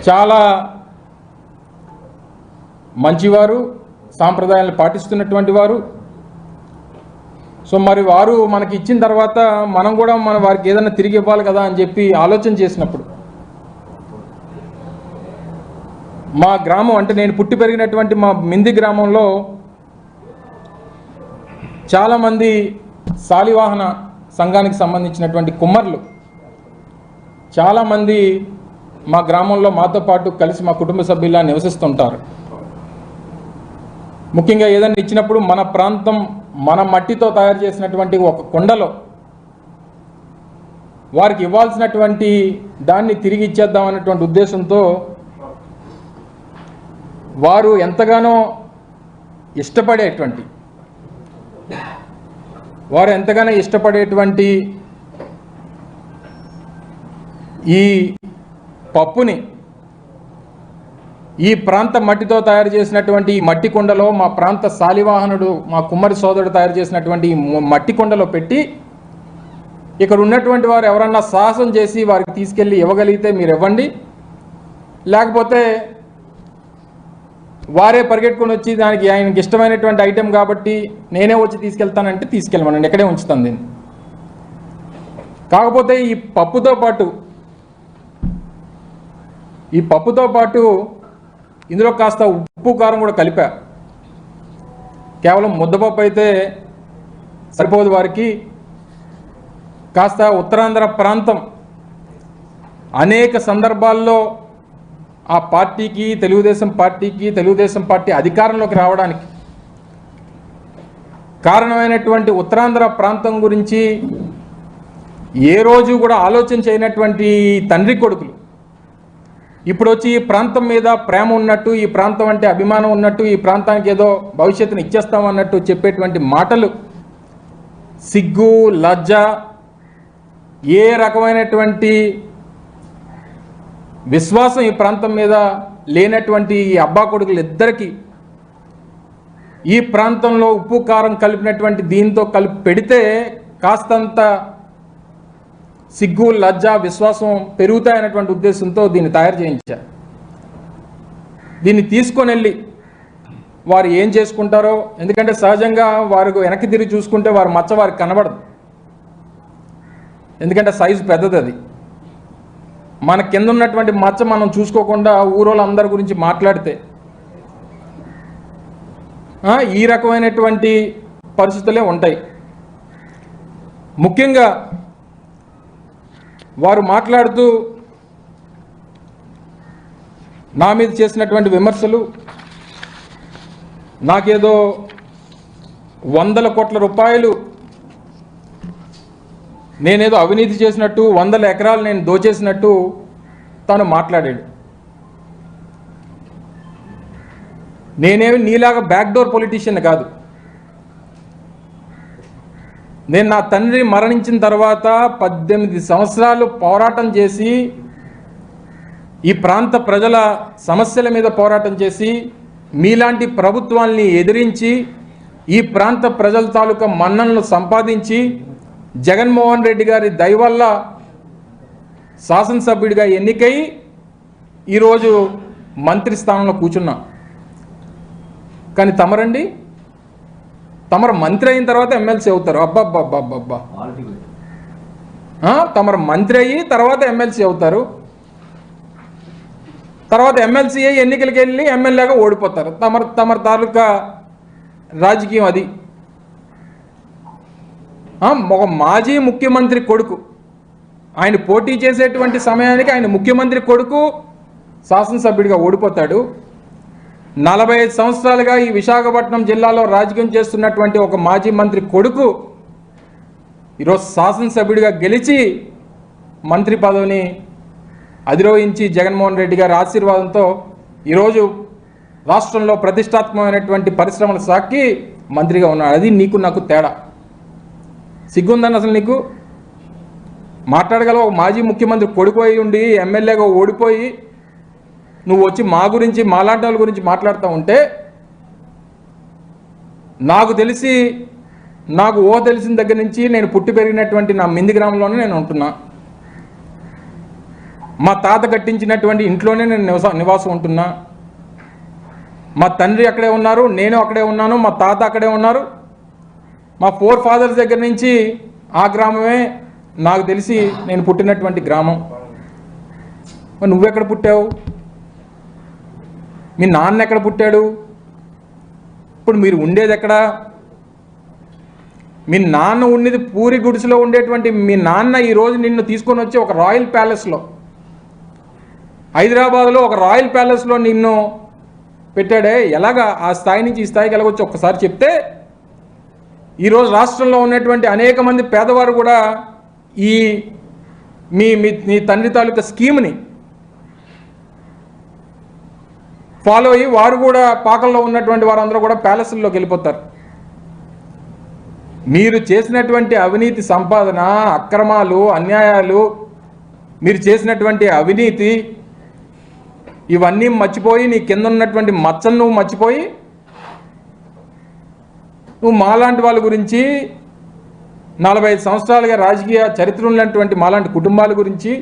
చాలా మంచివారు, సాంప్రదాయాలను పాటిస్తున్నటువంటి వారు. సో మరి వారు మనకి ఇచ్చిన తర్వాత మనం కూడా వారికి ఏదైనా తిరిగి ఇవ్వాలి కదా అని చెప్పి ఆలోచన చేసినప్పుడు మా గ్రామం, అంటే నేను పుట్టి పెరిగినటువంటి మా మింది గ్రామంలో చాలామంది శాలివాహన సంఘానికి సంబంధించినటువంటి కుమ్మర్లు చాలామంది మా గ్రామంలో మాతో పాటు కలిసి మా కుటుంబ సభ్యులా నివసిస్తుంటారు. ముఖ్యంగా ఏదైనా ఇచ్చినప్పుడు మన ప్రాంతం మన మట్టితో తయారు చేసినటువంటి ఒక కుండలో వారికి ఇవ్వాల్సినటువంటి దాన్ని తిరిగి ఇచ్చేద్దామనేటువంటి ఉద్దేశంతో వారు ఎంతగానో ఇష్టపడేటువంటి ఈ పప్పుని ఈ ప్రాంత మట్టితో తయారు చేసినటువంటి ఈ మట్టి కుండలో మా ప్రాంత శాలివాహనుడు మా కుమ్మరి సోదరుడు తయారు చేసినటువంటి ఈ మట్టి కుండలో పెట్టి ఇక్కడ ఉన్నటువంటి వారు ఎవరన్నా సాహసం చేసి వారికి తీసుకెళ్ళి ఇవ్వగలిగితే మీరు ఇవ్వండి, లేకపోతే వారే పరిగెట్టుకొని వచ్చి దానికి ఆయనకి ఇష్టమైనటువంటి ఐటెం కాబట్టి నేనే వచ్చి తీసుకెళ్తానంటే తీసుకెళ్ళమనండి, ఎక్కడే ఉంచుతాను దీన్ని. కాకపోతే ఈ పప్పుతో పాటు ఇందులో కాస్త ఉప్పు కారం కూడా కలిపా. కేవలం ముద్దపప్పు అయితే సరిపోదు వారికి. కాస్త ఉత్తరాంధ్ర ప్రాంతం అనేక సందర్భాల్లో ఆ పార్టీకి, తెలుగుదేశం పార్టీ అధికారంలోకి రావడానికి కారణమైనటువంటి ఉత్తరాంధ్ర ప్రాంతం గురించి ఏ రోజు కూడా ఆలోచన చేయనటువంటి తండ్రి కొడుకులు ఇప్పుడు వచ్చి ఈ ప్రాంతం మీద ప్రేమ ఉన్నట్టు, ఈ ప్రాంతం అంటే అభిమానం ఉన్నట్టు, ఈ ప్రాంతానికి ఏదో భవిష్యత్తును ఇచ్చేస్తామన్నట్టు చెప్పేటువంటి మాటలు సిగ్గు, లజ్జ, ఏ రకమైనటువంటి విశ్వాసం ఈ ప్రాంతం మీద లేనటువంటి ఈ అబ్బా కొడుకులు ఇద్దరికి ఈ ప్రాంతంలో ఉప్పు కారం కలిపినటువంటి దీంతో కలిపి పెడితే కాస్తంత సిగ్గు, లజ్జ, విశ్వాసం పెరుగుతాయనేటువంటి ఉద్దేశంతో దీన్ని తయారు చేయించారు. దీన్ని తీసుకొని వెళ్ళి వారు ఏం చేసుకుంటారో, ఎందుకంటే సహజంగా వారు వెనక్కి తిరిగి చూసుకుంటే వారి మచ్చ వారికి కనబడదు, ఎందుకంటే సైజు పెద్దది. అది మన కింద ఉన్నటువంటి మచ్చ మనం చూసుకోకుండా ఊరోళ్ళందరి గురించి మాట్లాడితే ఈ రకమైనటువంటి పరిస్థితులే ఉంటాయి. ముఖ్యంగా వారు మాట్లాడుతూ నా మీద చేసినటువంటి విమర్శలు, నాకేదో 100 కోట్ల రూపాయలు నేనేదో అవినీతి చేసినట్టు, 100 ఎకరాలు నేను దోచేసినట్టు తాను మాట్లాడాడు. నేనేమి నీలాగా బ్యాక్డోర్ పొలిటీషియన్ కాదు. నేను నా తండ్రి మరణించిన తర్వాత 18 సంవత్సరాలు పోరాటం చేసి ఈ ప్రాంత ప్రజల సమస్యల మీద పోరాటం చేసి మీలాంటి ప్రభుత్వాల్ని ఎదిరించి ఈ ప్రాంత ప్రజల తాలూకా మన్ననలు సంపాదించి జగన్మోహన్ రెడ్డి గారి దయ వల్ల శాసనసభ్యుడిగా ఎన్నికై ఈరోజు మంత్రి స్థానంలో కూర్చున్నా. కానీ తమరు మంత్రి అయిన తర్వాత ఎమ్మెల్సీ అవుతారు. అబ్బబ్బబ్బబ్బబ్బా, తమరు మంత్రి అయ్యి తర్వాత ఎమ్మెల్సీ అవుతారు. తర్వాత ఎమ్మెల్సీ అయ్యి ఎన్నికలకి వెళ్ళి ఎమ్మెల్యేగా ఓడిపోతారు. తమరు తాలూకా రాజకీయం అది. ఒక మాజీ ముఖ్యమంత్రి కొడుకు, ఆయన పోటీ చేసేటువంటి సమయానికి ఆయన ముఖ్యమంత్రి కొడుకు శాసనసభ్యుడిగా ఓడిపోతాడు. 45 సంవత్సరాలుగా ఈ విశాఖపట్నం జిల్లాలో రాజకీయం చేస్తున్నటువంటి ఒక మాజీ మంత్రి కొడుకు ఈరోజు శాసనసభ్యుడిగా గెలిచి మంత్రి పదవిని అధిరోహించి జగన్మోహన్ రెడ్డి గారి ఆశీర్వాదంతో ఈరోజు రాష్ట్రంలో ప్రతిష్టాత్మకమైనటువంటి పరిశ్రమల శాఖకి మంత్రిగా ఉన్నాడు. అది నీకు నాకు తేడా. సిగ్గుందని అసలు నీకు మాట్లాడగలవు? ఒక మాజీ ముఖ్యమంత్రి కొడుకు అయి ఉండి ఎమ్మెల్యేగా ఓడిపోయి నువ్వు వచ్చి మా గురించి, మాలాంటి వాళ్ళ గురించి మాట్లాడుతూ ఉంటే, నాకు తెలిసిన దగ్గర నుంచి నేను పుట్టి పెరిగినటువంటి నా మింది గ్రామంలోనే నేను ఉంటున్నా. మా తాత కట్టించినటువంటి ఇంట్లోనే నేను నివాసం ఉంటున్నా. మా తండ్రి అక్కడే ఉన్నారు, నేను అక్కడే ఉన్నాను, మా తాత అక్కడే ఉన్నారు. మా ఫోర్ ఫాదర్స్ దగ్గర నుంచి ఆ గ్రామమే నాకు తెలిసి నేను పుట్టినటువంటి గ్రామం. నువ్వెక్కడ పుట్టావు? మీ నాన్న ఎక్కడ పుట్టాడు? ఇప్పుడు మీరు ఉండేది ఎక్కడా? మీ నాన్న ఉండేది పూరి గుడిసెలో ఉండేటువంటి మీ నాన్న ఈరోజు నిన్ను తీసుకొని వచ్చి ఒక రాయల్ ప్యాలెస్లో, హైదరాబాద్లో ఒక రాయల్ ప్యాలెస్లో నిన్ను పెట్టాడే. ఎలాగా ఆ స్థాయి నుంచి ఈ స్థాయికి వెళ్ళవచ్చు ఒక్కసారి చెప్తే ఈరోజు రాష్ట్రంలో ఉన్నటువంటి అనేక మంది పేదవారు కూడా ఈ మీ తండ్రి తాలూకా స్కీమ్ని ఫాలో అయ్యి వారు కూడా పాకల్లో ఉన్నటువంటి వారందరూ కూడా ప్యాలెస్ల్లోకి వెళ్ళిపోతారు. మీరు చేసినటువంటి అవినీతి సంపాదన, అక్రమాలు, అన్యాయాలు, మీరు చేసినటువంటి అవినీతి ఇవన్నీ మర్చిపోయి నీ కింద ఉన్నటువంటి మచ్చను నువ్వు మర్చిపోయి నువ్వు మాలాంటి వాళ్ళ గురించి 45 సంవత్సరాలుగా రాజకీయ చరిత్ర ఉన్నటువంటి మాలాంటి కుటుంబాల గురించి